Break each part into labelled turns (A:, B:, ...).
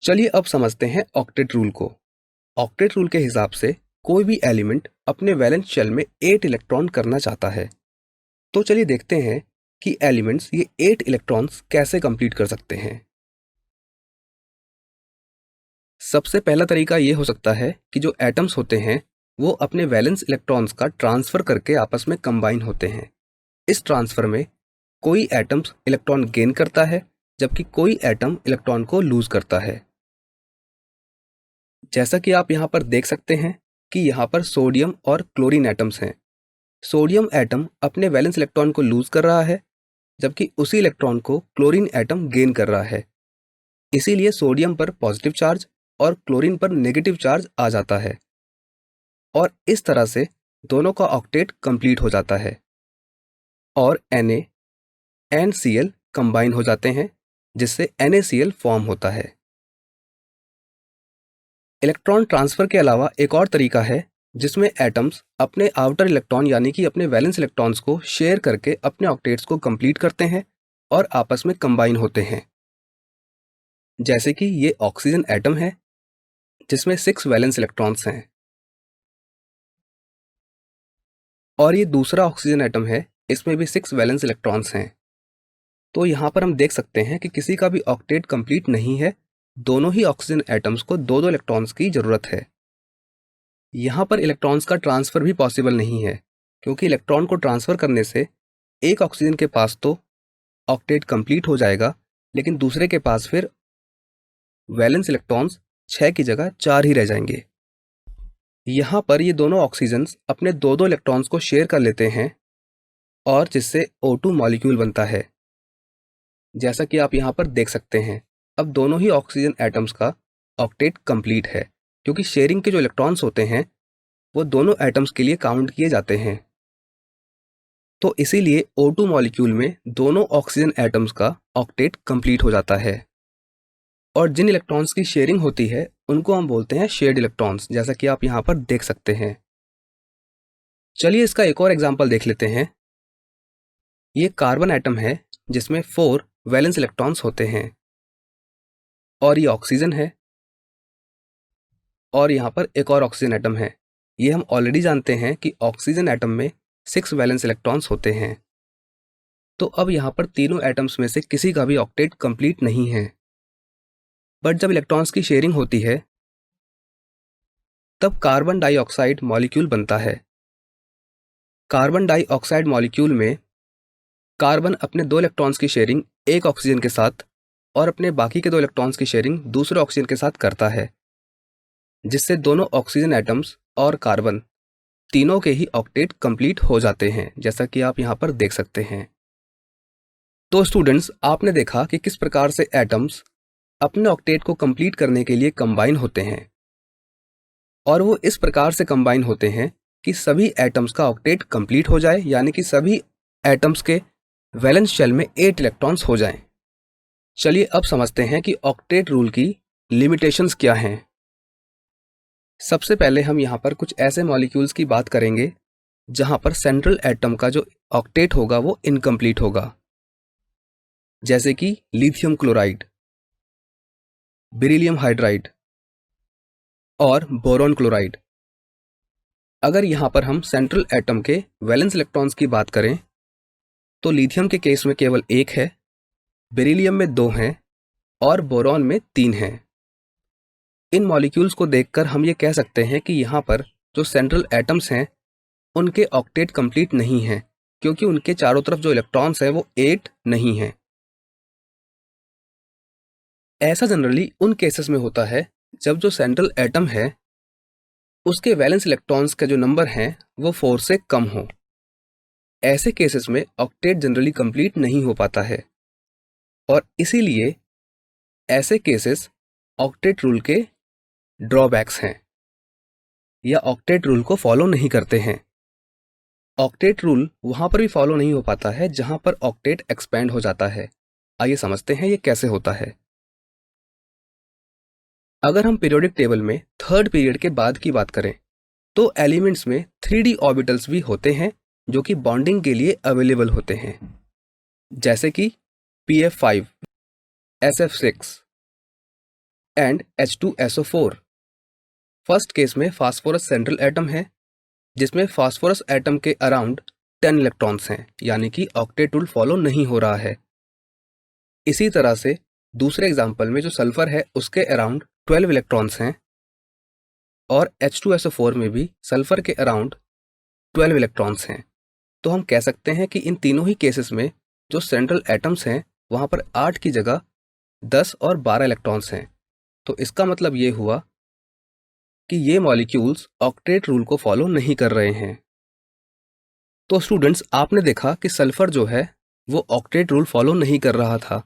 A: चलिए अब समझते हैं ऑक्टेट रूल को। ऑक्टेट रूल के हिसाब से कोई भी एलिमेंट अपने वैलेंस शेल में 8 इलेक्ट्रॉन करना चाहता है। तो चलिए देखते हैं कि एलिमेंट्स ये 8 इलेक्ट्रॉन्स कैसे कंप्लीट कर सकते हैं। सबसे पहला तरीका ये हो सकता है कि जो एटम्स होते हैं वो अपने वैलेंस इलेक्ट्रॉन्स का ट्रांसफर करके आपस में कंबाइन होते हैं। इस ट्रांसफर में कोई एटम्स इलेक्ट्रॉन गेन करता है जबकि कोई एटम इलेक्ट्रॉन को लूज करता है। जैसा कि आप यहाँ पर देख सकते हैं कि यहाँ पर सोडियम और क्लोरीन एटम्स हैं। सोडियम एटम अपने वैलेंस इलेक्ट्रॉन को लूज कर रहा है जबकि उसी इलेक्ट्रॉन को क्लोरीन एटम गेन कर रहा है। इसीलिए सोडियम पर पॉजिटिव चार्ज और क्लोरीन पर नेगेटिव चार्ज आ जाता है और इस तरह से दोनों का ऑक्टेट कंप्लीट हो जाता है और Na एंड Cl कंबाइन हो जाते हैं जिससे NaCl फॉर्म होता है। इलेक्ट्रॉन ट्रांसफर के अलावा एक और तरीका है जिसमें एटम्स अपने आउटर इलेक्ट्रॉन यानी कि अपने वैलेंस इलेक्ट्रॉन्स को शेयर करके अपने ऑक्टेट्स को कंप्लीट करते हैं और आपस में कंबाइन होते हैं। जैसे कि ये ऑक्सीजन एटम है जिसमें 6 वैलेंस इलेक्ट्रॉन्स हैं और ये दूसरा ऑक्सीजन एटम है, इसमें भी 6 वैलेंस इलेक्ट्रॉन्स हैं। तो यहाँ पर हम देख सकते हैं कि किसी का भी ऑक्टेट कंप्लीट नहीं है, दोनों ही ऑक्सीजन एटम्स को 2-2 इलेक्ट्रॉन्स की जरूरत है। यहाँ पर इलेक्ट्रॉन्स का ट्रांसफर भी पॉसिबल नहीं है क्योंकि इलेक्ट्रॉन को ट्रांसफर करने से एक ऑक्सीजन के पास तो ऑक्टेट कंप्लीट हो जाएगा लेकिन दूसरे के पास फिर वैलेंस इलेक्ट्रॉन्स 6 की जगह 4 ही रह जाएंगे। यहाँ पर ये दोनों ऑक्सीजन्स अपने 2-2 इलेक्ट्रॉन्स को शेयर कर लेते हैं और जिससे O2 मॉलिक्यूल बनता है। जैसा कि आप यहाँ पर देख सकते हैं, अब दोनों ही ऑक्सीजन एटम्स का ऑक्टेट कंप्लीट है क्योंकि शेयरिंग के जो इलेक्ट्रॉन्स होते हैं वो दोनों एटम्स के लिए काउंट किए जाते हैं। तो इसीलिए O2 मॉलिक्यूल में दोनों ऑक्सीजन एटम्स का ऑक्टेट कंप्लीट हो जाता है और जिन इलेक्ट्रॉन्स की शेयरिंग होती है उनको हम बोलते हैं शेयर्ड इलेक्ट्रॉन्स, जैसा कि आप यहाँ पर देख सकते हैं। चलिए इसका एक और एग्जाम्पल देख लेते हैं। ये कार्बन एटम है जिसमें 4 वैलेंस इलेक्ट्रॉन्स होते हैं और ये ऑक्सीजन है और यहाँ पर एक और ऑक्सीजन एटम है। ये हम ऑलरेडी जानते हैं कि ऑक्सीजन एटम में 6 वैलेंस इलेक्ट्रॉन्स होते हैं। तो अब यहाँ पर तीनों एटम्स में से किसी का भी ऑक्टेट कंप्लीट नहीं है, बट जब इलेक्ट्रॉन्स की शेयरिंग होती है तब कार्बन डाइऑक्साइड मॉलिक्यूल बनता है। कार्बन डाइऑक्साइड मॉलिक्यूल में कार्बन अपने 2 इलेक्ट्रॉन्स की शेयरिंग एक ऑक्सीजन के साथ और अपने बाकी के 2 इलेक्ट्रॉन्स की शेयरिंग दूसरे ऑक्सीजन के साथ करता है, जिससे दोनों ऑक्सीजन एटम्स और कार्बन तीनों के ही ऑक्टेट कंप्लीट हो जाते हैं, जैसा कि आप यहाँ पर देख सकते हैं। तो स्टूडेंट्स, आपने देखा कि किस प्रकार से एटम्स अपने ऑक्टेट को कंप्लीट करने के लिए कंबाइन होते हैं और वो इस प्रकार से कंबाइन होते हैं कि सभी एटम्स का ऑक्टेट कंप्लीट हो जाए, यानी कि सभी एटम्स के वैलेंस शेल में 8 इलेक्ट्रॉन्स हो जाएं। चलिए अब समझते हैं कि ऑक्टेट रूल की लिमिटेशंस क्या हैं। सबसे पहले हम यहाँ पर कुछ ऐसे मॉलिक्यूल्स की बात करेंगे जहाँ पर सेंट्रल एटम का जो ऑक्टेट होगा वो इनकम्प्लीट होगा, जैसे कि लिथियम क्लोराइड, बेरिलियम हाइड्राइड और बोरॉन क्लोराइड। अगर यहाँ पर हम सेंट्रल एटम के वैलेंस इलेक्ट्रॉन्स की बात करें तो लिथियम के केस में केवल 1 है, बेरिलियम में 2 हैं और बोरॉन में 3 हैं। इन मॉलिक्यूल्स को देखकर हम ये कह सकते हैं कि यहाँ पर जो सेंट्रल एटम्स हैं उनके ऑक्टेट कंप्लीट नहीं है क्योंकि उनके चारों तरफ जो इलेक्ट्रॉन्स हैं वो 8 नहीं हैं। ऐसा जनरली उन केसेस में होता है जब जो सेंट्रल एटम है उसके वैलेंस इलेक्ट्रॉन्स का जो नंबर है वो 4 से कम हो। ऐसे केसेस में ऑक्टेट जनरली कंप्लीट नहीं हो पाता है और इसीलिए ऐसे केसेस ऑक्टेट रूल के ड्रॉबैक्स हैं या ऑक्टेट रूल को फॉलो नहीं करते हैं। ऑक्टेट रूल वहां पर भी फॉलो नहीं हो पाता है जहां पर ऑक्टेट एक्सपैंड हो जाता है। आइए समझते हैं ये कैसे होता है। अगर हम पीरियोडिक टेबल में 3rd पीरियड के बाद की बात करें तो एलिमेंट्स में 3D ऑर्बिटल्स भी होते हैं जो कि बॉन्डिंग के लिए अवेलेबल होते हैं, जैसे कि pf5, sf6, and H2SO4। First case में फास्फोरस सेंट्रल एटम है जिसमें फास्फोरस एटम के अराउंड 10 इलेक्ट्रॉन्स हैं, यानी कि ऑक्टेट रूल फॉलो नहीं हो रहा है। इसी तरह से दूसरे एग्जाम्पल में जो सल्फर है उसके अराउंड 12 इलेक्ट्रॉन्स हैं और H2SO4 में भी सल्फर के अराउंड 12 इलेक्ट्रॉन्स हैं। तो हम कह सकते हैं कि इन तीनों ही केसेस में जो सेंट्रल एटम्स हैं वहाँ पर 8 की जगह 10 और 12 इलेक्ट्रॉन्स हैं। तो इसका मतलब ये हुआ कि ये मॉलिक्यूल्स ऑक्टेट रूल को फॉलो नहीं कर रहे हैं। तो स्टूडेंट्स, आपने देखा कि सल्फर जो है वो ऑक्टेट रूल फॉलो नहीं कर रहा था,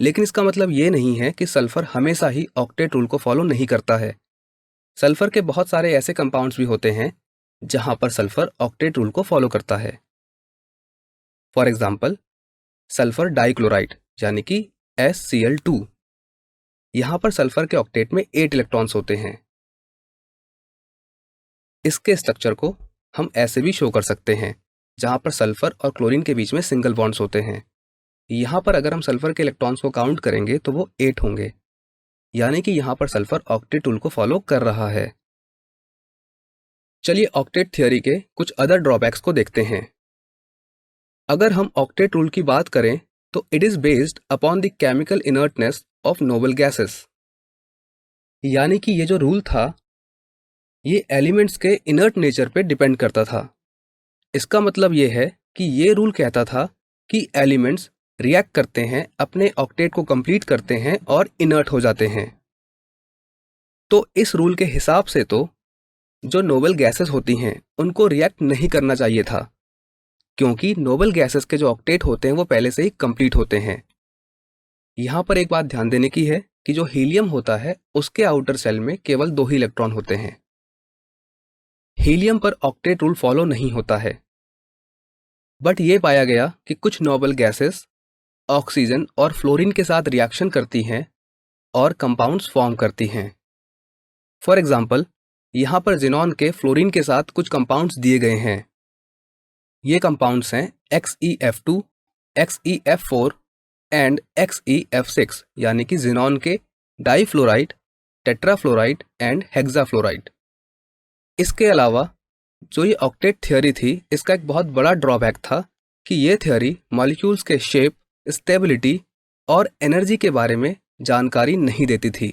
A: लेकिन इसका मतलब ये नहीं है कि सल्फर हमेशा ही ऑक्टेट रूल को फॉलो नहीं करता है। सल्फर के बहुत सारे ऐसे कंपाउंड्स भी होते हैं जहां पर सल्फर ऑक्टेट रूल को फॉलो करता है। फॉर एग्जाम्पल, सल्फर डाइक्लोराइड यानी कि SCl2। यहां पर सल्फर के ऑक्टेट में 8 इलेक्ट्रॉन्स होते हैं। इसके स्ट्रक्चर को हम ऐसे भी शो कर सकते हैं जहां पर सल्फर और क्लोरीन के बीच में सिंगल बॉन्ड्स होते हैं। यहां पर अगर हम सल्फर के इलेक्ट्रॉन्स को काउंट करेंगे तो वो 8 होंगे, यानी कि यहां पर सल्फर ऑक्टेट रूल को फॉलो कर रहा है। चलिए ऑक्टेट थ्योरी के कुछ अदर ड्रॉबैक्स को देखते हैं। अगर हम ऑक्टेट रूल की बात करें तो it is based upon the chemical inertness of noble gases, यानी कि ये जो रूल था ये एलिमेंट्स के इनर्ट नेचर पे डिपेंड करता था। इसका मतलब ये है कि ये रूल कहता था कि एलिमेंट्स रिएक्ट करते हैं, अपने ऑक्टेट को कंप्लीट करते हैं और इनर्ट हो जाते हैं। तो इस रूल के हिसाब से तो जो नोबल गैसेस होती हैं उनको रिएक्ट नहीं करना चाहिए था, क्योंकि नोबल गैसेस के जो ऑक्टेट होते हैं वो पहले से ही कंप्लीट होते हैं। यहाँ पर एक बात ध्यान देने की है कि जो हीलियम होता है उसके आउटर सेल में केवल 2 ही इलेक्ट्रॉन होते हैं। हीलियम पर ऑक्टेट रूल फॉलो नहीं होता है, बट ये पाया गया कि कुछ नोबल गैसेस ऑक्सीजन और फ्लोरीन के साथ रिएक्शन करती हैं और कंपाउंड्स फॉर्म करती हैं। फॉर एग्जाम्पल, यहाँ पर जिनॉन के फ्लोरीन के साथ कुछ कंपाउंड्स दिए गए हैं। ये कंपाउंड्स हैं XeF2, XeF4 एंड XeF6, यानी कि जिनॉन के डाईफ्लोराइड, टेट्राफ्लोराइड एंड हेक्साफ्लोराइड। इसके अलावा जो ये ऑक्टेट थ्योरी थी इसका एक बहुत बड़ा ड्रॉबैक था कि ये थ्योरी मॉलिक्यूल्स के शेप, स्टेबिलिटी और एनर्जी के बारे में जानकारी नहीं देती थी।